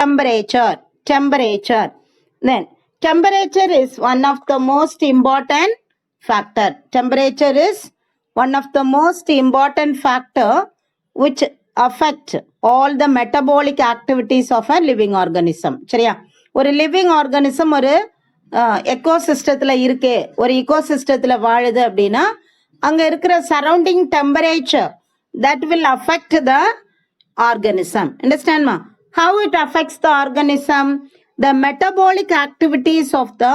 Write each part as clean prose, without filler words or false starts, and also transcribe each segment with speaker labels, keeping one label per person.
Speaker 1: temperature. Then temperature is one of the most important factor. Temperature is one of the most important factor which affect all the metabolic activities of a living organism. சரியா? ஒரு living organism ஒரு எக்கோசிஸ்டத்துல இருக்கு, ஒரு இக்கோசிஸ்டத்துல வாழுது அப்படின்னா அங்க இருக்கிற surrounding temperature that will affect the organism. Understand ma? How it affects the organism? The metabolic activities of the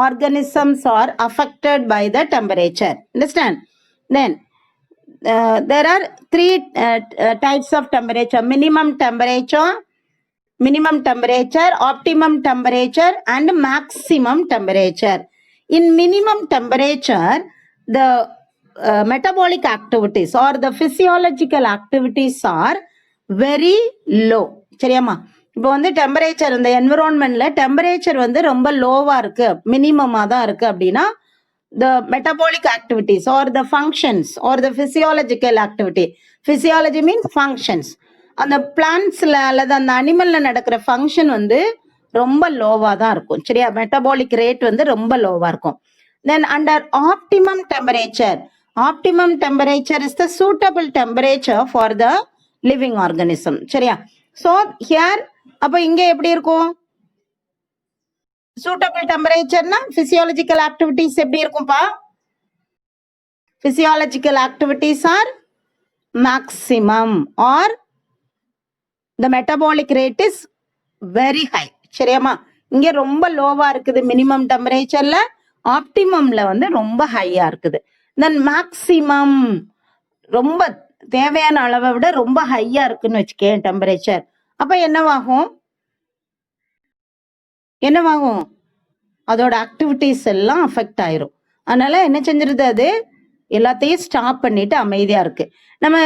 Speaker 1: organisms are affected by the temperature. Understand? Then there are three types of temperature: minimum temperature, optimum temperature, and maximum temperature. In minimum temperature, the metabolic activities or the physiological activities are very low. சரியாமா? இப்போ வந்து temperature இந்த என்விரான்மெண்ட்ல temperature வந்து ரொம்ப லோவா இருக்கு, மினிமமா தான் இருக்கு அப்படின்னா the metabolic activities or the functions or the physiological activity. Physiology means functions. அந்த பிளான்ட்ஸ்ல அல்லது அந்த அனிமல்ல நடக்கிற ஃபங்க்ஷன் வந்து ரொம்ப லோவா தான் இருக்கும். சரியா? மெட்டபாலிக் ரேட் வந்து ரொம்ப லோவா இருக்கும். தென் under optimum temperature, optimum temperature is the suitable temperature for the living organism. சரியா? ஸோ ஹியர் அப்போ இங்க எப்படி இருக்கும்? சூட்டபிள் டெம்பரேச்சர்னா பிசியாலஜிக்கல் ஆக்டிவிட்டிஸ் எப்படி இருக்கும்பா? Physiological activities are maximum are the metabolic rate is very high. சரியாமா? இங்க ரொம்ப லோவா இருக்குது மினிமம் டெம்பரேச்சர்ல, ஆப்டிமம்ல வந்து ரொம்ப ஹையா இருக்குது. தென் மேக்சிமம் ரொம்ப தேவையான அளவை விட ரொம்ப ஹையா இருக்குன்னு வச்சுக்கேன் டெம்பரேச்சர். அப்ப என்னவாகும்? அதோட ஆக்டிவிட்டிஸ் எல்லாம் அஃபெக்ட் ஆயிரும். அதனால என்ன செஞ்சிருது? அது எல்லாத்தையும் ஸ்டாப் பண்ணிட்டு அமைதியா இருக்கு. நம்ம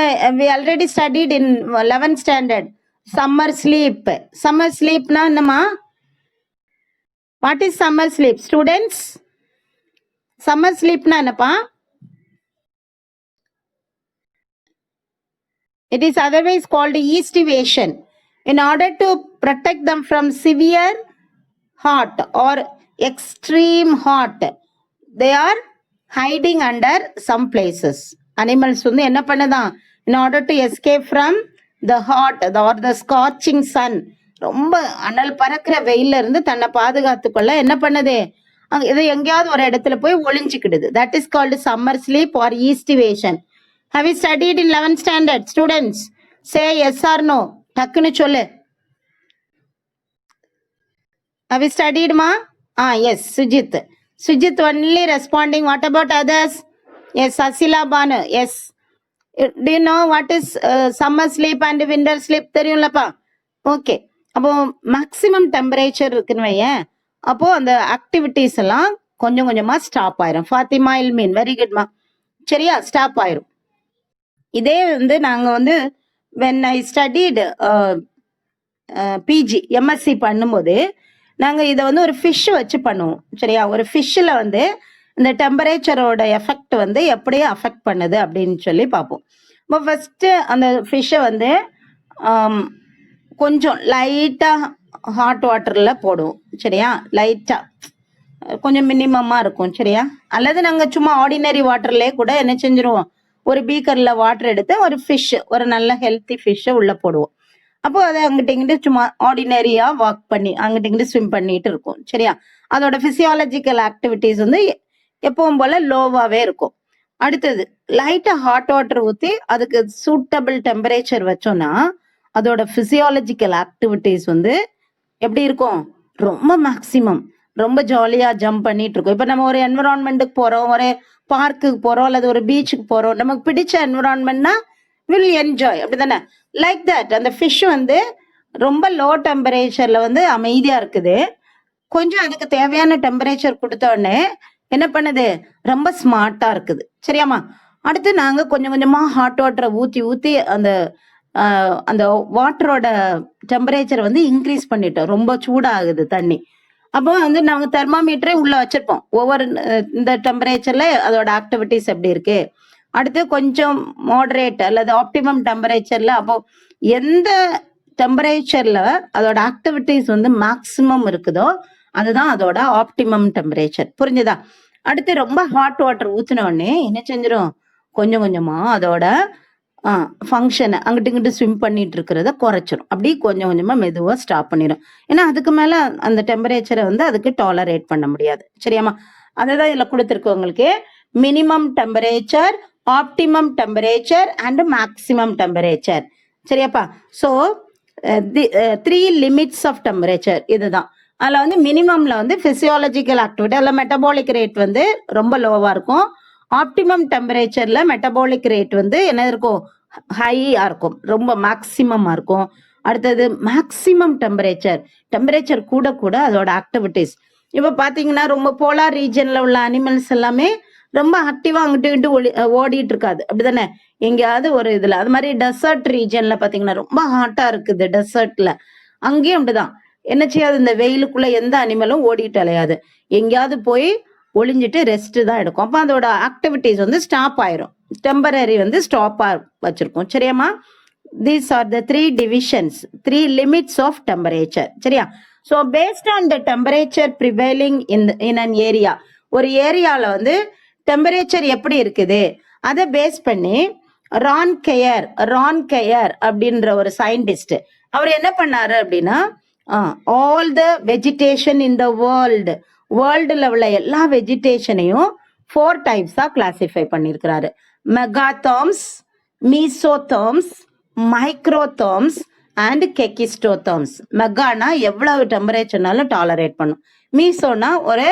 Speaker 1: already studied in 11th standard summer sleep. Summer ஸ்லீப்னா என்னமா? What is summer sleep students? Summer ஸ்லீப்னா என்னப்பா? It is otherwise called estivation. In order to protect them from severe hot or extreme hot, they are hiding under some places. Animals வந்து என்ன பண்ணுதான்? In order to escape from the hot or the scorching sun, ரொம்ப அனல் பறக்கிற வெயில இருந்து தன்னை பாதுகாத்துக்கொள்ள என்ன பண்ணுது? இது எங்கேயாவது ஒரு இடத்துல போய் ஒளிஞ்சுக்கிடுது. That is called summer sleep or estivation. Have you studied in 11th standard? Students, say yes or no. டக்குன்னு சொல்லு. Have you studied ma? Yes, Sujit only responding. What about others? Yes, Asila Banu. Yes. Do you know what is summer sleep and winter sleep? தெரியும்லப்பா? Okay. அப்போ maximum temperature இருக்குன்னு வையேன், அப்போ அந்த activities எல்லாம் கொஞ்சம் கொஞ்சமா ஸ்டாப் ஆயிரும். ஃபாத்திமா இல்மீன், வெரி குட்மா. சரியா? ஸ்டாப் ஆயிரும். இதே வந்து நாங்க வந்து when I studied PG MSc பண்ணும்போது நாங்க இதை வந்து ஒரு ஃபிஷ் வச்சு பண்ணுவோம். சரியா? ஒரு ஃபிஷ்ல வந்து இந்த டெம்பரேச்சரோட எஃபெக்ட் வந்து எப்படி அஃபெக்ட் பண்ணுது அப்படின்னு சொல்லி பார்ப்போம். இப்போ ஃபர்ஸ்ட் அந்த ஃபிஷ்ஷை வந்து கொஞ்சம் லைட்டா ஹாட் வாட்டர்ல போடுவோம். சரியா? லைட்டா கொஞ்சம் மினிமமா இருக்கும். சரியா? அல்லது நாங்க சும்மா ஆர்டினரி வாட்டர்லயே கூட என்ன செஞ்சிருவோம்? ஒரு பீக்கர்ல வாட்டர் எடுத்து ஒரு ஃபிஷ், ஒரு நல்ல ஹெல்த்தி ஃபிஷ்ஷை உள்ள போடுவோம். அப்போ அதை அங்கிட்ட இங்கிட்டு சும்மா ஆர்டினரியா வாக் பண்ணி அங்கிட்ட இங்கிட்டு ஸ்விம் பண்ணிட்டு இருக்கும். சரியா? அதோட பிசியாலஜிக்கல் ஆக்டிவிட்டிஸ் வந்து எப்பவும் போல லோவாவே இருக்கும். அடுத்தது லைட்டா ஹாட் வாட்டர் ஊற்றி அதுக்கு சூட்டபிள் டெம்பரேச்சர் வச்சோம்னா அதோட பிசியாலஜிக்கல் ஆக்டிவிட்டிஸ் வந்து எப்படி இருக்கும்? ரொம்ப மேக்சிமம், ரொம்ப ஜாலியா ஜம்ப் பண்ணிட்டு இருக்கும். இப்ப நம்ம ஒரு என்விரான்மெண்ட்டுக்கு போறோம், ஒரு பார்க்குக்கு போறோம் அல்லது ஒரு பீச்சுக்கு போறோம், நமக்கு பிடிச்ச என்விரான்மெண்ட்னா வில் என்ஜாய், அப்படிதானே? லைக் தட் அந்த ஃபிஷ் வந்து ரொம்ப லோ டெம்பரேச்சர்ல வந்து அமைதியா இருக்குது. கொஞ்சம் அதுக்கு தேவையான டெம்பரேச்சர் கொடுத்த உடனே என்ன பண்ணுது? ரொம்ப ஸ்மார்ட்டா இருக்குது. சரியாமா? அடுத்து நாங்க கொஞ்சம் கொஞ்சமா ஹாட் வாட்டரை ஊத்தி ஊத்தி அந்த அந்த வாட்டரோட டெம்பரேச்சர் வந்து இன்க்ரீஸ் பண்ணிட்டோம். ரொம்ப சூடாகுது தண்ணி. அப்போ வந்து நாங்க தெர்மாமீட்டரே உள்ள வச்சிருப்போம். ஒவ்வொரு இந்த டெம்பரேச்சர்ல அதோட ஆக்டிவிட்டிஸ் எப்படி இருக்கு. அடுத்து கொஞ்சம் மாடரேட் அல்லது ஆப்டிமம் டெம்பரேச்சர்ல அப்போ எந்த டெம்பரேச்சர்ல அதோட ஆக்டிவிட்டிஸ் வந்து மேக்சிமம் இருக்குதோ அதுதான் அதோட ஆப்டிமம் டெம்பரேச்சர். புரிஞ்சுதா? அடுத்து ரொம்ப ஹாட் வாட்டர் ஊத்தின உடனே என்ன செஞ்சிடும், கொஞ்சம் கொஞ்சமா அதோட ஃபங்க்ஷனை அங்கிட்டு இங்கிட்டு ஸ்விம் பண்ணிட்டு இருக்கிறத குறைச்சிரும். அப்படி கொஞ்சம் கொஞ்சமா மெதுவா ஸ்டாப் பண்ணிடும். ஏன்னா அதுக்கு மேல அந்த டெம்பரேச்சரை வந்து அதுக்கு டாலரேட் பண்ண முடியாது. சரியாமா? அதுதான் இதுல கொடுத்துருக்கு உங்களுக்கு. Minimum temperature, optimum temperature and maximum temperature. சரியாப்பா? ஸோ 3 லிமிட்ஸ் ஆஃப் டெம்பரேச்சர் இதுதான். அதில் வந்து மினிமம்ல வந்து பிசியாலஜிக்கல் ஆக்டிவிட்டி அதில் மெட்டபாலிக் ரேட் வந்து ரொம்ப லோவாக இருக்கும். ஆப்டிமம் டெம்பரேச்சர்ல மெட்டபாலிக் ரேட் வந்து என்ன இருக்கும், ஹையா இருக்கும், ரொம்ப மேக்சிமமா இருக்கும். அடுத்தது மேக்சிமம் டெம்பரேச்சர் கூட கூட அதோட ஆக்டிவிட்டிஸ். இப்போ பார்த்தீங்கன்னா ரொம்ப போலார் ரீஜன்ல உள்ள அனிமல்ஸ் எல்லாமே ரொம்ப ஆக்டிவா அங்கிட்டு இங்கிட்டு ஓடிட்டு இருக்காது, அப்படிதானே? எங்கேயாவது ஒரு இதுல அது மாதிரி டெசர்ட் ரீஜன்ல பாத்தீங்கன்னா ரொம்ப ஹாட்டா இருக்குது டெசர்ட்ல, அங்கேயும் அப்படிதான். என்ன செய்யாது, இந்த வெயிலுக்குள்ள எந்த அனிமலும் ஓடிட்டு அலையாது, எங்கேயாவது போய் ஒளிஞ்சிட்டு ரெஸ்ட் தான் எடுக்கும். அப்போ அதோட ஆக்டிவிட்டிஸ் வந்து ஸ்டாப் ஆயிரும், டெம்பரரி வந்து ஸ்டாப்பா வச்சிருக்கோம். சரியாமா? These are the 3 divisions, 3 limits of temperature. சரியா? So based on the temperature prevailing in an area, ஒரு ஏரியாவில் வந்து டெம்பரேச்சர் எப்படி இருக்குது அதை பேஸ் பண்ணி ரான் கெயர் அப்படின்ற ஒரு சயின்டிஸ்ட் அவர் என்ன பண்ணாரு அப்படின்னா, ஆல் த வெஜிடேஷன் இன் த வேர்ல்டுல உள்ள எல்லா வெஜிடேஷனையும் 4 டைப்ஸா கிளாசிஃபை பண்ணியிருக்கிறாரு. மெகாதெர்ம்ஸ், மீசோதெர்ம்ஸ், மைக்ரோதெர்ம்ஸ் அண்ட் கெகிஸ்டோதெர்ம்ஸ். மெகானா எவ்வளவு டெம்பரேச்சர்னாலும் டாலரேட் பண்ணும், மீசோனா ஒரு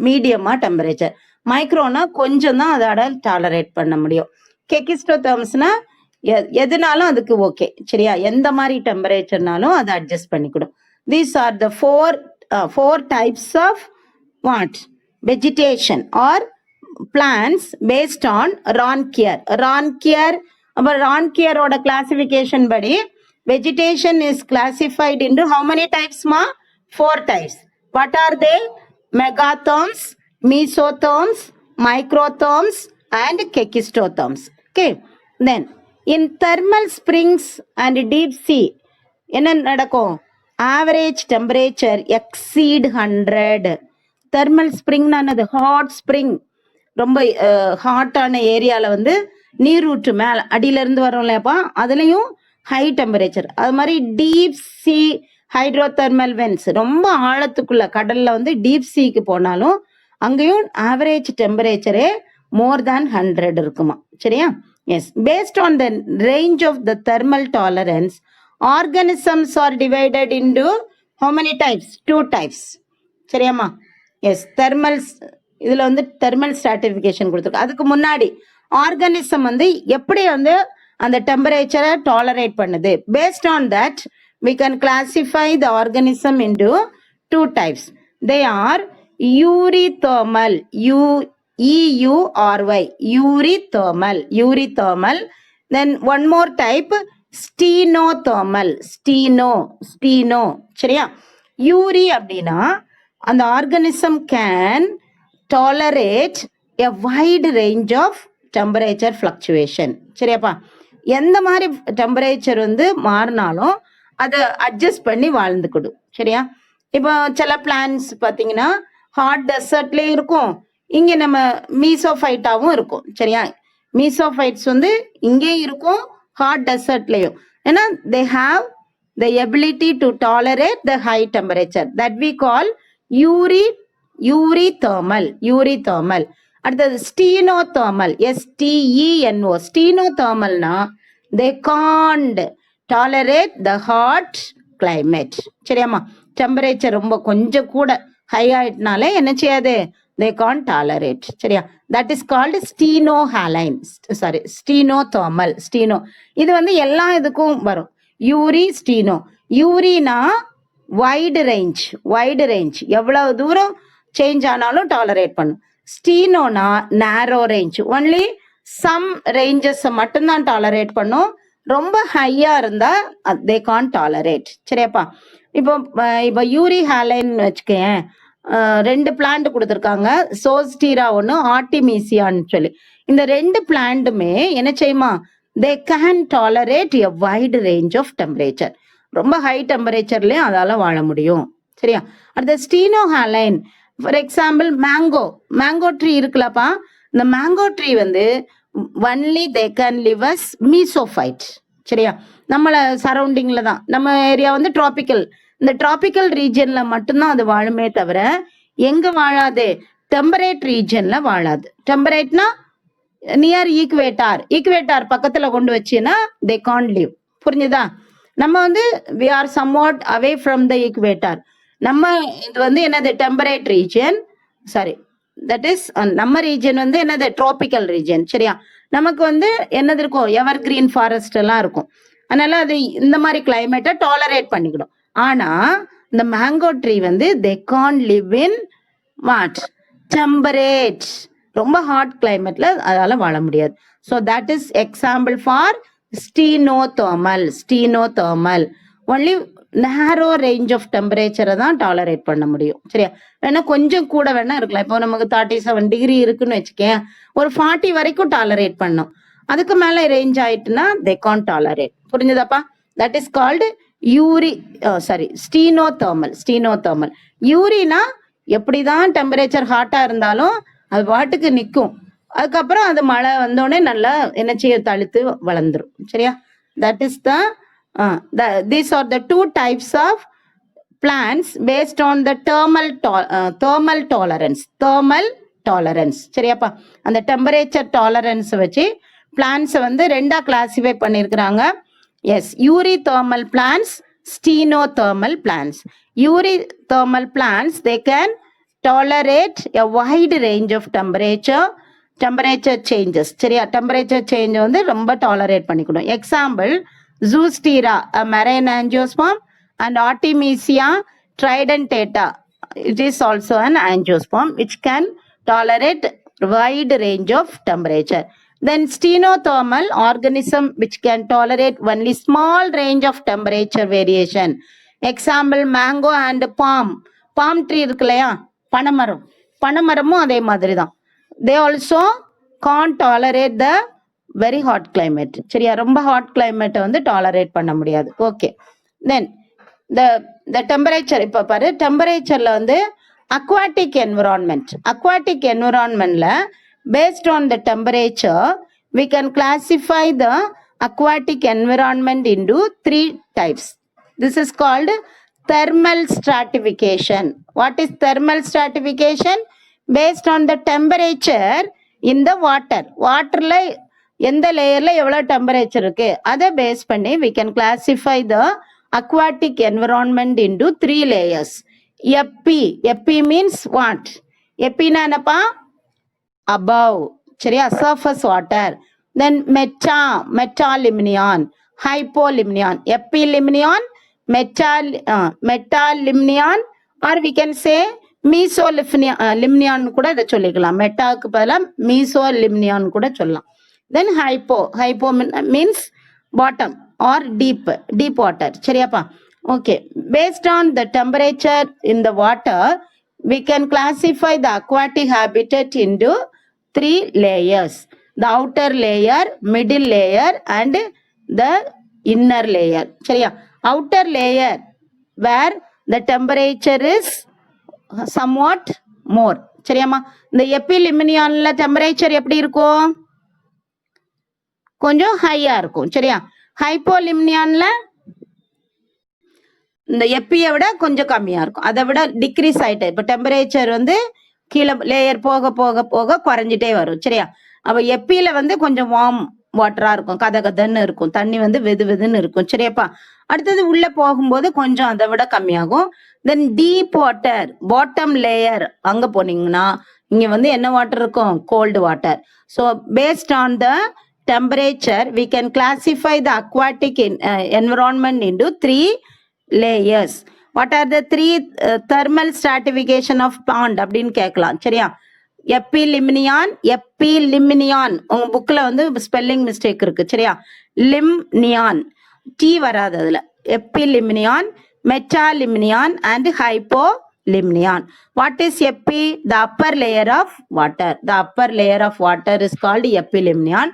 Speaker 1: மீடியமா டெம்பரேச்சர், மைக்ரோனா கொஞ்சம் தான் அதோட டாலரேட் பண்ண முடியும், கெகிஸ்டோதெர்ம்ஸ்னா எதுனாலும் அதுக்கு ஓகே. சரியா? எந்த மாதிரி டெம்பரேச்சர்னாலும் அதை அட்ஜஸ்ட் பண்ணிக்கிடும். These are the four types of what vegetation are plants based on Raunkiaer. அப்புறம் ரான்கியரோட கிளாசிபிகேஷன் படி vegetation is classified into how many types ma? 4 types. What are they? Megatherms, mesotherms, microtherms and kekistotherms. Okay. Then in thermal springs and deep sea என்ன நடக்கும், average temperature exceed 100. Thermal ஸ்ப்ரிங்னா என்னது, hot spring, ரொம்ப ஹாட்டான ஏரியாவில் வந்து நீரூற்று மேலே அடியிலேருந்து வரும் இல்லையாப்பா, அதுலேயும் ஹை டெம்பரேச்சர். அது மாதிரி டீப் சி ஹைட்ரோதெர்மல் வென்ஸ், ரொம்ப ஆழத்துக்குள்ள கடல்ல வந்து டீப் சீக்கு போனாலும் அங்கேயும் ஆவரேஜ் டெம்பரேச்சரே மோர் தேன் 100 இருக்குமா. சரியா? Yes. Based on the range of the thermal tolerance organisms are divided into how many types? 2 types. சரியாம்மா? எஸ். தெர்மல்ஸ் இதுல வந்து தெர்மல் ஸ்ட்ராட்டிஃபிகேஷன் கொடுத்துருக்கு. அதுக்கு முன்னாடி ஆர்கானிசம் வந்து எப்படி வந்து அந்த டெம்பரேச்சரை டாலரேட் பண்ணுது, based on that we can classify the organism into 2 types. They are eurythermal, EURY, eurythermal. Then one more type, stenothermal, steno. சரியா? யூரி அப்படின்னா அந்த organism can tolerate a wide range of temperature fluctuation. சரியாப்பா? எந்த மாதிரி temperature வந்து மாறினாலும் அதை adjust பண்ணி வாழ்ந்துக்கிடும். சரியா? இப்போ சில பிளான்ஸ் பார்த்தீங்கன்னா ஹாட் டெசர்ட்லேயும் இருக்கும், இங்கே நம்ம மீசோஃபைட்டாவும் இருக்கும். சரியா? மீசோஃபைட்ஸ் வந்து இங்கேயும் இருக்கும், ஹாட் டெசர்ட்லேயும். ஏன்னா they have the ability to tolerate the high temperature that we call eurythermal. அடுத்தது ஸ்டீனோதெர்மல், STENO. ஸ்டீனோதெர்மல்னா they can't tolerate the hot climate. சரியாம்மா? டெம்பரேச்சர் ரொம்ப கொஞ்சம் கூட ஹை ஆயிட்டனாலே என்ன செய்யாது, they can't tolerate. சரியா? that is called ஸ்டீனோதெர்மல். இது வந்து எல்லா இதுக்கும் வரும், ஸ்டீனோ. யூரினா வைடு ரேஞ்ச், எவ்வளவு தூரம் சேஞ்ச் ஆனாலும் டாலரேட் பண்ணும். ஸ்டீனோனா நேரோ ரேஞ்ச், ஒன்லி சம் ரேஞ்சஸ் மட்டும்தான் டாலரேட் பண்ணும், ரொம்ப ஹையா இருந்தா தே கான் டாலரேட். சரியாப்பா? இப்போ யூரி ஹாலைன் வச்சுக்கேன், 2 பிளான்ட் கொடுத்துருக்காங்க, சோஸ்டீரா ஒன்று, ஆர்டிமீசியான்னு சொல்லி. இந்த 2 பிளான்ட்டுமே என்ன செய்யுமா, they can tolerate a wide range of temperature. ரொம்ப ஹை டெம்பரேச்சர்லயும் அதால வாழ முடியும். சரியா? அடுத்த stenohaline. For example mango tree இருக்குல்லப்பா, இந்த மேங்கோ ட்ரீ வந்து only they can live as mesophyte. சரியா? நம்மள சரௌண்டிங்ல தான், நம்ம ஏரியா வந்து டிராபிக்கல், இந்த டிராபிக்கல் ரீஜன்ல மட்டும்தான் அது வாழுமே தவிர எங்க வாழாது, டெம்பரேட் ரீஜன்ல வாழாது. டெம்பரேட்னா நியர் ஈக்குவேட்டார் பக்கத்துல கொண்டு வச்சுன்னா தே கான்ட் லிவ். புரிஞ்சுதா? நம்ம வந்து we are somewhat away from the equator. நம்ம இது வந்து என்னது temperate region, sorry that is நம்ம ரீஜன் வந்து என்னது டிராபிக்கல் ரீஜன். சரியா? நமக்கு வந்து என்னது இருக்கும், எவர் கிரீன் ஃபாரஸ்ட் எல்லாம் இருக்கும். அதனால அது இந்த மாதிரி கிளைமேட்டை டாலரேட் பண்ணிக்கணும். ஆனா இந்த மேங்கோ ட்ரீ வந்து they can't live in what, temperate, ரொம்ப ஹாட் கிளைமேட்ல அதால வாழ முடியாது. So that is example for stenothermal. Only narrow range of டெம்பரேச்சரை தான் டாலரேட் பண்ண முடியும். சரியா? வேணா கொஞ்சம் கூட வேணா இருக்கலாம். இப்போ நமக்கு 37 டிகிரி இருக்குன்னு வச்சுக்கேன், ஒரு 40 வரைக்கும் டாலரேட் பண்ணும். அதுக்கு மேல ரேஞ்ச் ஆயிட்டுன்னா தே கான்ட் டாலரேட். புரிஞ்சுதாப்பா? That is called stenothermal. யூரினா எப்படிதான் டெம்பரேச்சர் ஹாட்டா இருந்தாலும் அது பாட்டுக்கு நிற்கும். அதுக்கப்புறம் அது மழை வந்தோடனே நல்லா என்ன செய்ய, தழுத்து வளர்ந்துரும். சரியா? That is these are the two types of plants based on the thermal tolerance. சரியாப்பா? அந்த டெம்பரேச்சர் டாலரன்ஸ் வச்சு பிளான்ஸ் வந்து ரெண்டா கிளாசிஃபை பண்ணியிருக்கிறாங்க. Yes, eurythermal plants, stenothermal plants. Eurythermal plants they can tolerate a wide range of temperature changes. சரியா? Temperature change வந்து ரொம்ப tolerate பண்ணிக்கணும். Example Zoostera, a marine angiosperm, and Artemisia tridentata. It is also an angiosperm which can tolerate wide range of temperature. Then stenothermal organism which can tolerate only small range of temperature variation. Example mango and palm tree இருக்கு இல்லையா, பனைமரமும் அதே மாதிரி தான். They also can't tolerate the very hot climate. சரியா? ரொம்ப hot கிளைமேட்டை வந்து tolerate பண்ண முடியாது. Okay, then the temperature. இப்போ பாரு, டெம்பரேச்சர்ல வந்து அக்வாட்டிக் என்விரான்மெண்ட்ல based on the temperature we can classify the aquatic environment into 3 types. This is called thermal stratification. What is thermal stratification? Based on the temperature in the waterல எந்த லேயர்ல எவ்வளவு temperature இருக்கு அதை base பண்ணி we can classify the aquatic environment into 3 layers. Epi means what? Epiனா என்னப்பா? above. சரியா? surface water. Then metalimnion, hypolimnion, epilimnion, metalimnion, or we can say mesolimnion கூட இதை சொல்லிக்கலாம். மெட்டாக்கு பதிலாக மீசோலிம்னியான் கூட சொல்லலாம். Then hypo means bottom or deep water. சரியாப்பா? Okay, based on the temperature in the water we can classify the aquatic habitat into 3 layers: the outer layer, middle layer and the inner layer. சரியா? outer layer where the temperature is somewhat more. சரியாமா? இந்த எப்பிலிமினியான்ல temperature எப்படி இருக்கும்? கொஞ்சம் ஹையா இருக்கும். சரியா? ஹைப்போலிம்னியான்ல இந்த எப்பியை விட கொஞ்சம் கம்மியா இருக்கும். அதை விட டிக்ரீஸ் ஆயிட்டு இப்போ டெம்பரேச்சர் வந்து கீழே லேயர் போக போக போக குறைஞ்சிட்டே வரும். சரியா? அப்ப எப்பியில வந்து கொஞ்சம் வார்ம் வாட்டரா இருக்கும், கதன்னு இருக்கும், தண்ணி வந்து வெதுன்னு இருக்கும். சரியாப்பா? அடுத்தது உள்ள போகும்போது கொஞ்சம் அதை விட கம்மியாகும். தென் டீப் வாட்டர், பாட்டம் லேயர் அங்க போனீங்கன்னா இங்க வந்து என்ன வாட்டர் இருக்கும்? Cold water. So based on the temperature we can classify the aquatic environment into 3 layers. What are the 3 thermal stratification of pond அப்படின்னு கேட்கலாம். சரியா? எப்பிலிமினியான் உங்க புக்ல வந்து ஸ்பெல்லிங் மிஸ்டேக் இருக்கு. சரியா? லிம்னியான், டி வராது அதுல. எப்பிலிமினியான், மெட்டாலிமினியான் and hypolimnion. What is epi? The upper layer of water. The upper layer of water is called epilimnion.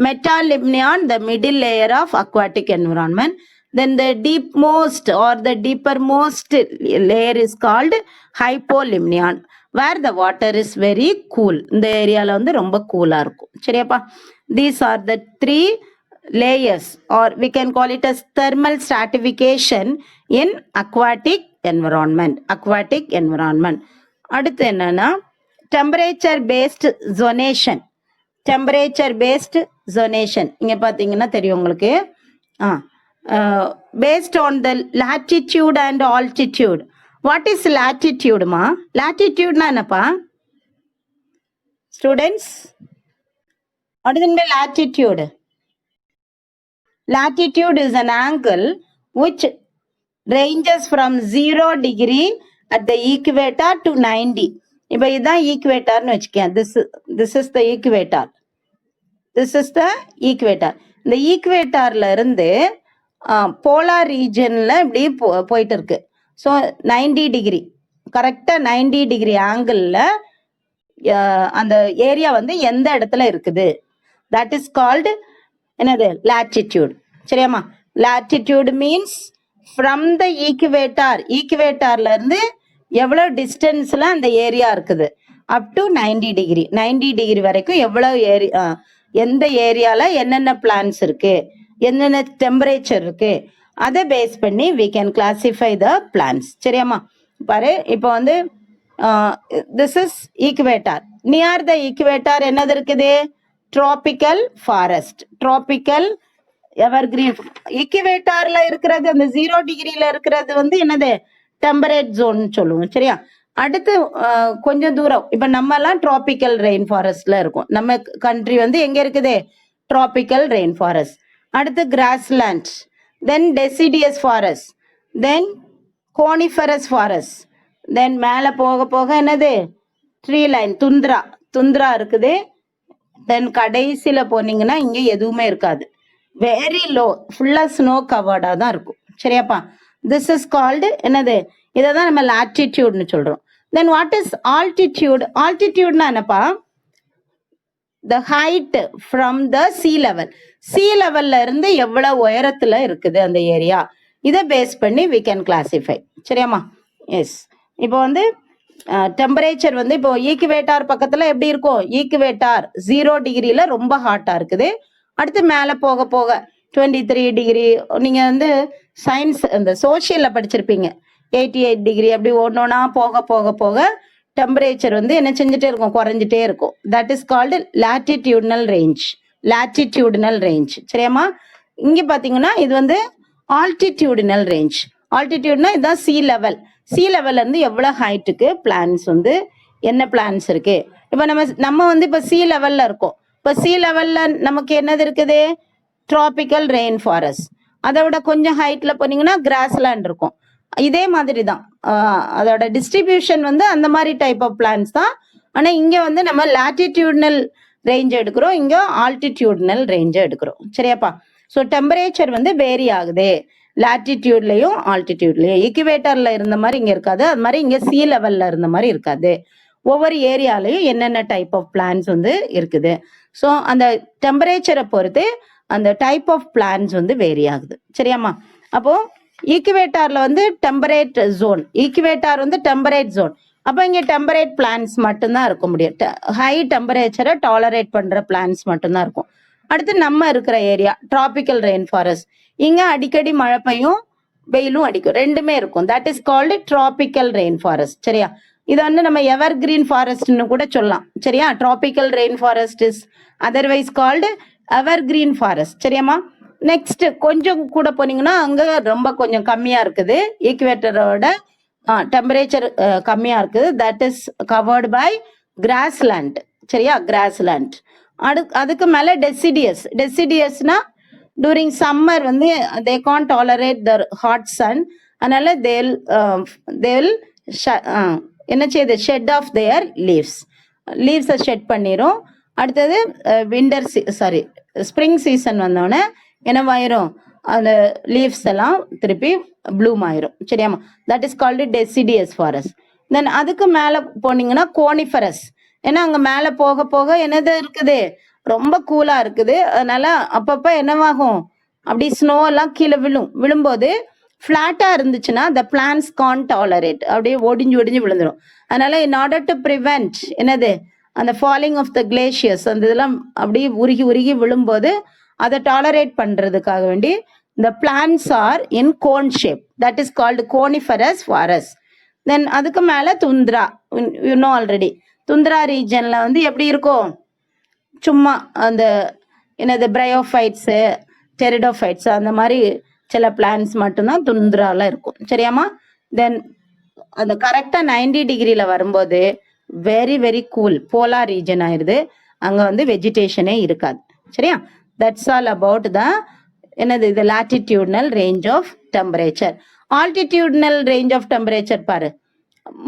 Speaker 1: Metalimnion, the middle layer of aquatic environment. Then the deepmost or the deepermost layer is called hypolimnion, where the water is very cool. இந்த ஏரியால வந்து ரொம்ப கூலா இருக்கும். சரியாப்பா? These are the three layers, or we can call it as thermal stratification in aquatic environment. Aquatic environment. அடுத்து என்னன்னா temperature based zonation. Temperature based zonation. இங்க பாத்தீங்கன்னா தெரியும் உங்களுக்கு. Based on the latitude and altitude. What is latitude ma? Latitude na என்னப்பா? Students, what is the latitude? Latitude is an angle which ranges from 0 degree at the equator to 90. இப்போ இதுதான் ஈக்குவேட்டர்னு வச்சுக்கேன். This is the equator. This is the equator. இந்த ஈக்குவேட்டர்ல இருந்து polar ரீஜன்ல இப்படி போயிட்டு இருக்கு. So 90 degree, கரெக்டாக 90 டிகிரி ஆங்கிளில் அந்த ஏரியா வந்து எந்த இடத்துல இருக்குது, தட் இஸ் கால்டு என்னது, லாட்டிடியூட். சரியாம்மா? Latitude means from the equator, ஈக்குவேட்டார்ல இருந்து எவ்வளோ டிஸ்டன்ஸ்ல அந்த ஏரியா இருக்குது, அப் டு 90 டிகிரி. 90 டிகிரி வரைக்கும் எவ்வளோ ஏரியா, எந்த ஏரியால என்னென்ன பிளான்ஸ் இருக்கு, என்னென்ன டெம்பரேச்சர் இருக்கு, அதை பேஸ் பண்ணி we can classify the plants. சரியாம்மா? பாரு, இப்போ வந்து this is equator. near the equator என்னது இருக்குது? tropical forest, tropical evergreen. ஈக்குவேட்டர்ல இருக்கிறது, அந்த 0 டிகிரில இருக்கிறது வந்து என்னது, டெம்பரேட் ஜோன் சொல்லுவோம். சரியா? அடுத்து கொஞ்சம் தூரம், இப்ப நம்ம எல்லாம் டிராபிக்கல் ரெயின் ஃபாரஸ்ட்ல இருக்கும். நம்ம கண்ட்ரி வந்து எங்க இருக்குது? Tropical rain forest. அடுத்து கிராஸ்லேண்ட், தென் டெசிடியஸ் ஃபாரஸ்ட், தென் கோனிஃபரஸ் ஃபாரஸ்ட், தென் மேலே போக போக என்னது, ட்ரீ லைன், துந்திரா, துந்திரா இருக்குது. தென் கடைசியில் போனீங்கன்னா இங்கே எதுவுமே இருக்காது, வெரி லோ, ஃபுல்லாக ஸ்னோ கவர்டாக தான் இருக்கும். சரியாப்பா? திஸ் இஸ் கால்டு என்னது, இதை தான் நம்ம லாட்டிடியூட்னு சொல்கிறோம். Then what is altitude? ஆல்டிடியூட்னா என்னப்பா? the height from the sea level. sea levelல இருந்து எவ்வளவு உயரத்துல இருக்குது அந்த ஏரியா, இதை பேஸ் பண்ணி we can classify. சரியாம்மா? எஸ். இப்போ வந்து டெம்பரேச்சர் வந்து இப்போ ஈக்குவேட்டார் பக்கத்துல எப்படி இருக்கும்? ஈக்குவேட்டார் 0 டிகிரில ரொம்ப ஹாட்டா இருக்குது. அடுத்து மேல போக போக 23 டிகிரி, நீங்க வந்து சயின்ஸ் அந்த சோசியல்ல படிச்சிருப்பீங்க, 88 டிகிரி, அப்படி ஒன்னொன்னா போக போக போக டெம்பரேச்சர் வந்து என்ன செஞ்சுட்டே இருக்கும், குறைஞ்சிட்டே இருக்கும். That is called latitudinal range. Latitudinal range. சரியாம்மா? இங்க பாத்தீங்கன்னா இது வந்து ஆல்டிடியூட்னல் ரேஞ்ச். ஆல்டிடியூட்னா இதுதான் சி லெவல். சி லெவல்ல இருந்து எவ்வளவு ஹைட்டுக்கு பிளான்ஸ் வந்து என்ன பிளான்ஸ் இருக்கு. இப்ப நம்ம வந்து இப்ப சி லெவல்ல இருக்கோம். இப்ப சி லெவல்ல நமக்கு என்னது இருக்குது? Tropical rain forest. அதை விட கொஞ்சம் ஹைட்ல போனீங்கன்னா கிராஸ்லேண்ட் இருக்கும். இதே மாதிரி தான் அதோட டிஸ்ட்ரிபியூஷன் வந்து அந்த மாதிரி டைப் ஆஃப் பிளான்ஸ் தான். ஆனா இங்க வந்து நம்ம லாட்டிடியூட்னல் ரேஞ்ச் எடுக்கிறோம், இங்க ஆல்டிடியூட்னல் ரேஞ்ச் எடுக்கிறோம். சரியாப்பா? ஸோ டெம்பரேச்சர் வந்து வேரி ஆகுது லாட்டிடியூட்லயும் ஆல்டிடியூட்லயும். ஈக்குவேட்டர்ல இருந்த மாதிரி இங்க இருக்காது, அது மாதிரி இங்க சி லெவல்ல இருந்த மாதிரி இருக்காது. ஒவ்வொரு ஏரியாலையும் என்னென்ன டைப் ஆஃப் பிளான்ஸ் வந்து இருக்குது. ஸோ அந்த டெம்பரேச்சரை பொறுத்து அந்த டைப் ஆஃப் பிளான்ஸ் வந்து வேரி ஆகுது. சரியாம்மா? அப்போ ஈக்குவேட்டார்ல வந்து டெம்பரேட் ஜோன், ஈக்குவேட்டார் வந்து டெம்பரேட் ஜோன். அப்போ இங்கே டெம்பரேட் பிளான்ஸ் மட்டும்தான் இருக்க முடியும், ஹை டெம்பரேச்சரை டாலரேட் பண்ற பிளான்ஸ் மட்டும்தான் இருக்கும். அடுத்து நம்ம இருக்கிற ஏரியா டிராபிக்கல் ரெயின் ஃபாரஸ்ட், இங்க அடிக்கடி மழை பெய்யும், வெயிலும் அடிக்கும், ரெண்டுமே இருக்கும். That is called tropical rain forest. சரியா? இதை வந்து நம்ம எவர் கிரீன் ஃபாரஸ்ட்னு கூட சொல்லலாம். சரியா? Tropical rain forest is otherwise called evergreen forest. சரியாம்மா? நெக்ஸ்ட் கொஞ்சம் கூட போனீங்கன்னா அங்க ரொம்ப கொஞ்சம் கம்மியா இருக்குது, ஈக்குவேட்டரோட டெம்பரேச்சர் கம்மியா இருக்குது. That is covered by grassland. சரியா? கிராஸ்லேண்ட். அதுக்கு மேல டெசிடியஸ். டெசிடியஸ்னா டூரிங் சம்மர் வந்து they can't tolerate the hot sun, அதனால தேல் என்ன செய்யுது, ஷெட் ஆஃப் தேர் லீவ்ஸை ஷெட் பண்ணிரும். அடுத்தது விண்டர் ஸ்ப்ரிங் சீசன் வந்தோடனே என்னவாயிரும், அந்த லீவ்ஸ் எல்லாம் திருப்பி ப்ளூம் ஆயிரும். சரியாமா? That is called deciduous forest. Then அதுக்கு மேலே போனீங்கன்னா கோனிஃபரஸ். ஏன்னா அங்கே மேலே போக போக என்னது இருக்குது, ரொம்ப கூலாக இருக்குது, அதனால அப்பப்போ என்னவாகும், அப்படி ஸ்னோ எல்லாம் கீழே விழும்போது ஃப்ளாட்டா இருந்துச்சுன்னா the plants can't tolerate, அப்படியே ஒடிஞ்சு ஒடிஞ்சு விழுந்துடும். அதனால in order to prevent என்னது அந்த ஃபாலிங் ஆஃப் த கிளேஷியர்ஸ் அந்த இதெல்லாம் அப்படியே உருகி உருகி விழும்போது அதை டாலரேட் பண்றதுக்காக வேண்டி the plants are in cone shape, that is called coniferous forest. தென் அதுக்கு மேல துந்திரா, யூ நோ ஆல்ரெடி, துந்திரா ரீஜன்ல வந்து எப்படி இருக்கும், சும்மா அந்த என்னது பிரையோஃபைட்ஸு டெரிடோஃபைட்ஸ் அந்த மாதிரி சில பிளான்ஸ் மட்டும்தான் துந்திரால இருக்கும். சரியாமா? தென் அந்த கரெக்டா 90 டிகிரில வரும்போது very very cool polar region ஆயிருது, அங்க வந்து வெஜிடேஷனே இருக்காது. சரியா? தட்ஸ் ஆல் அபவுட் த என்னது இது latitudinal range of temperature. Altitudinal range of temperature பாரு,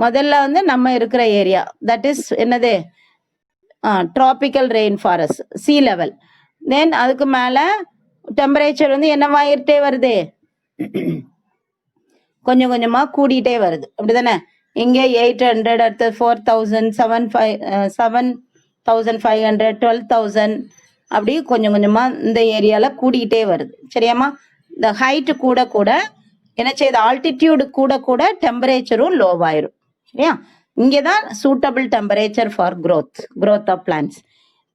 Speaker 1: முதல்ல வந்து நம்ம இருக்கிற ஏரியா தட் இஸ் என்னது tropical rain forest, sea level. Then அதுக்கு மேல டெம்பரேச்சர் வந்து என்னவாயிட்டே வருது, கொஞ்சம் கொஞ்சமா கூடிட்டே வருது, அப்படிதானே? இங்கே 800, அடுத்து 4000, 7500, 12000, அப்படி கொஞ்சம் கொஞ்சமா இந்த ஏரியால கூடிக்கிட்டே வருது. சரியாமா? இந்த ஹைட் கூட கூட என்ன செய்யுது, ஆல்டிடியூடு கூட கூட டெம்பரேச்சரும் லோவாயிரும். சரியா? இங்கேதான் suitable temperature for growth of plants.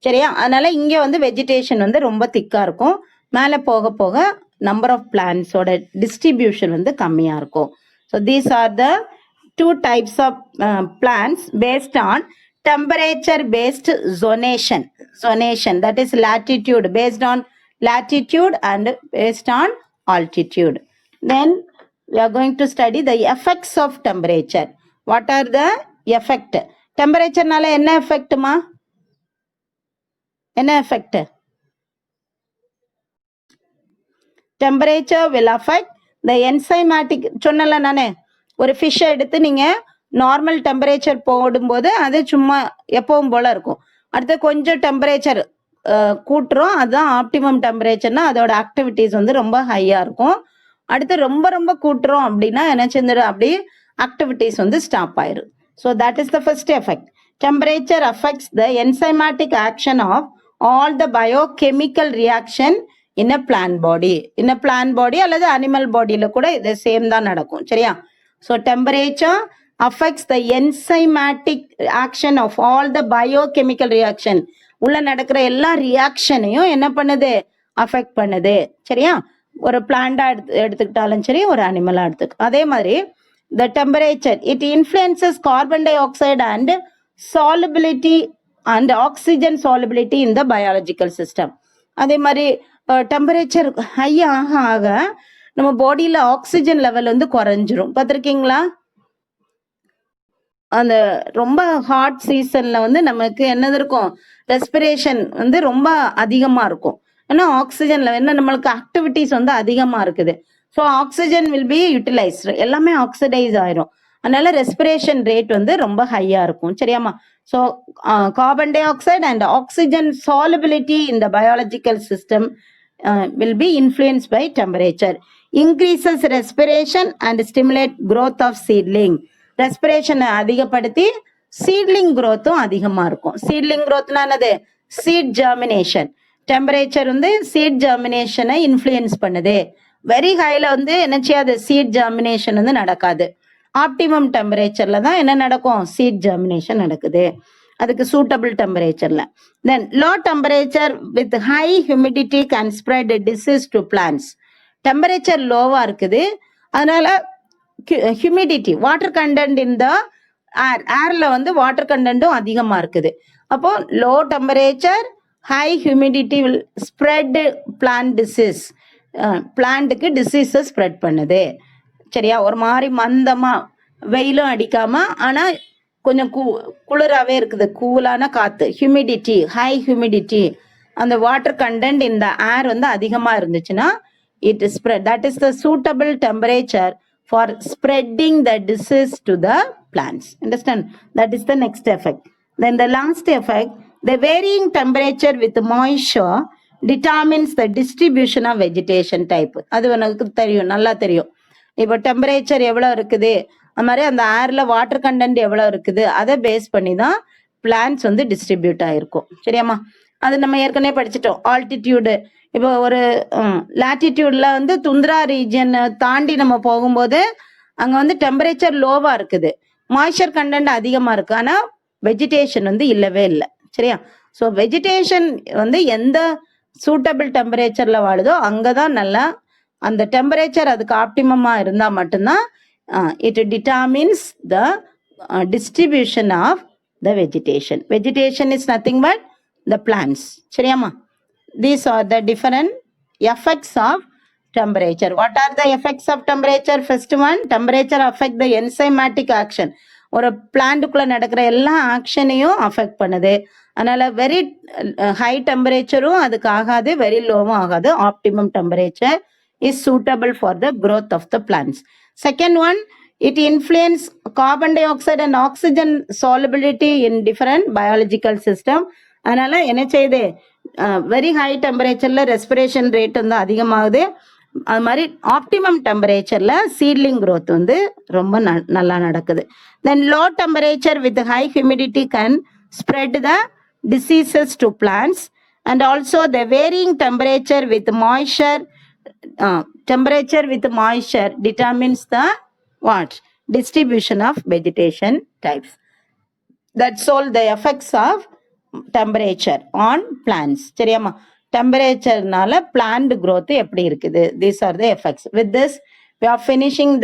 Speaker 1: சரியா? அதனால இங்க வந்து வெஜிடேஷன் வந்து ரொம்ப திக்கா இருக்கும், மேலே போக போக நம்பர் ஆஃப் பிளான்ஸோட டிஸ்ட்ரிபியூஷன் வந்து கம்மியா இருக்கும். So these are the 2 types of plants based on temperature based zonation, that is latitude, based on latitude and based on altitude. Then we are going to study the effects of temperature. What are the effect? Temperature நால என்ன effect மா? என்ன effect? Temperature will affect the enzymatic, சொன்னல நானே, ஒரு ஃபிஷ்ஷை எடுத்து நீங்க நார்மல் டெம்பரேச்சர் போடும்போது அது சும்மா எப்பவும் போல இருக்கும். அடுத்து கொஞ்சம் டெம்பரேச்சர் கூட்டுறோம், அதுதான் ஆப்டிமம் டெம்பரேச்சர்னா அதோட ஆக்டிவிட்டிஸ் வந்து ரொம்ப ஹையா இருக்கும். அடுத்து ரொம்ப ரொம்ப கூட்டுறோம் அப்படின்னா என்ன செஞ்சிடும், அப்படி ஆக்டிவிட்டிஸ் வந்து ஸ்டாப் ஆயிரும். So that is the first effect. Temperature affects the enzymatic action of all the biochemical reaction in a plant body அல்லது அனிமல் பாடியில கூட இது சேம் தான் நடக்கும். சரியா? So temperature affects the enzymatic action of all the biochemical reaction, உள்ள நடக்கிற எல்லா ரியாக்ஷனையும் என்ன பண்ணுது, அஃபெக்ட் பண்ணுது. சரியா? ஒரு பிளான்டா எடுத்துக்கிட்டாலும் சரி, ஒரு அனிமலா அதே மாதிரி the temperature, it influences carbon dioxide and solubility and oxygen solubility in the biological system. அதே மாதிரி டெம்பரேச்சர் ஹை ஆக ஆக நம்ம பாடியில ஆக்சிஜன் லெவல் வந்து குறைஞ்சிரும். பார்த்துருக்கீங்களா? அந்த ரொம்ப ஹாட் சீசன்ல வந்து நமக்கு என்னது இருக்கும், ரெஸ்பிரேஷன் வந்து ரொம்ப அதிகமா இருக்கும். ஏன்னா ஆக்சிஜன்ல என்ன நம்மளுக்கு ஆக்டிவிட்டிஸ் வந்து அதிகமா இருக்குது. So oxygen will be utilized, எல்லாமே ஆக்சிடைஸ் ஆயிரும். அதனால ரெஸ்பிரேஷன் ரேட் வந்து ரொம்ப ஹையா இருக்கும். சரியாமா? So carbon dioxide and oxygen solubility in the biological system will be influenced by temperature. Increases respiration and stimulate growth of seedling. ரெஸ்பிரேஷனை அதிகப்படுத்தி சீட்லிங் growthம் அதிகமா இருக்கும். சீட்லிங் growthனா என்னது, சீட் ஜெர்மினேஷன். டெம்பரேச்சர் வந்து சீட் ஜெர்மினேஷனை இன்ஃப்ளூயன்ஸ் பண்ணுது. வெரி ஹைல வந்து என்ன செய்யாது, சீட் ஜெர்மினேஷன் வந்து நடக்காது. ஆப்டிமம் டெம்பரேச்சர்ல தான் என்ன நடக்கும், சீட் ஜெர்மினேஷன் நடக்குது. அதுக்கு சூட்டபிள் டெம்பரேச்சர்ல. Then low temperature with high humidity can spread disease to plants. Temperature லோவா இருக்குது, அதனால humidity, water content in the ஏர்ல வந்து வாட்டர் கண்டென்ட்டும் அதிகமா இருக்குது. அப்போ low temperature high humidity will spread plant disease. பிளான்ட்டுக்கு டிசீஸை ஸ்ப்ரெட் பண்ணுது. சரியா? ஒரு மாதிரி மந்தமா வெயிலும் அடிக்காம ஆனா கொஞ்சம் குளிராவே இருக்குது, கூலான காத்து. ஹியூமிடிட்டி, ஹை ஹியூமிடிட்டி, அந்த வாட்டர் கண்டென்ட் இந்த ஏர் வந்து அதிகமா இருந்துச்சுன்னா it is spread. That is the suitable temperature for spreading the disease to the plants. Understand? That is the next effect. Then the last effect, the varying temperature with moisture determines the distribution of vegetation type. அது உனக்கு தெரியும், நல்லா தெரியும். இப்போ temperature எவ்வளோ இருக்குது, அது மாதிரி அந்த ஏர்ல வாட்டர் கண்டென்ட் எவ்வளோ இருக்குது, அதை பேஸ் பண்ணி தான் பிளான்ட்ஸ் வந்து டிஸ்ட்ரிபியூட் ஆயிருக்கும். சரியாம்மா? அது நம்ம ஏற்கனவே படிச்சிட்டோம். ஆல்டிடியூடு இப்போ ஒரு லாட்டிடியூட்ல வந்து துந்திரா ரீஜன் தாண்டி நம்ம போகும்போது அங்க வந்து டெம்பரேச்சர் லோவா இருக்குது, மாய்ஸ்சர் கண்டென்ட் அதிகமா இருக்கு, ஆனா வெஜிடேஷன் வந்து இல்லவே இல்லை. சரியா? ஸோ வெஜிடேஷன் வந்து எந்த சூட்டபிள் டெம்பரேச்சர்ல வாழுதோ அங்கதான் நல்லா அந்த டெம்பரேச்சர் அதுக்கு ஆப்டிமமா இருந்தா மட்டும்தான் it determines the distribution of the vegetation. Vegetation is nothing but the plants. சரியாமா? These are the different effects of temperature. What are the effects of temperature? First one, temperature affect the enzymatic action. ஒரு பிளான்ட்டுக்குள்ள நடக்கிற எல்லா ஆக்ஷனையும் affect பண்ணுது. அதனால very high டெம்பரேச்சரும் அதுக்கு ஆகாது, very லோவும் ஆகாது. Optimum temperature is suitable for the growth of the plants. Second one, it influence carbon dioxide and oxygen solubility in different biological system. அதனால என்ன செய்யுது, வெரி ஹை டெம்பரேச்சர்ல ரெஸ்பிரேஷன் ரேட் வந்து அதிகமாகுது. அது மாதிரி ஆப்டிமம் டெம்பரேச்சர்ல சீட்லிங் growth வந்து ரொம்ப நல்லா நடக்குது. தென் low temperature with high humidity can spread the diseases to plants, and also the varying temperature with moisture determines the what distribution of vegetation types. That's all the effects of temperature on plants. சரியாமா? டெம்பரேச்சர்னால plant growth எப்படி இருக்குது, these are the effects. With this we are finishing the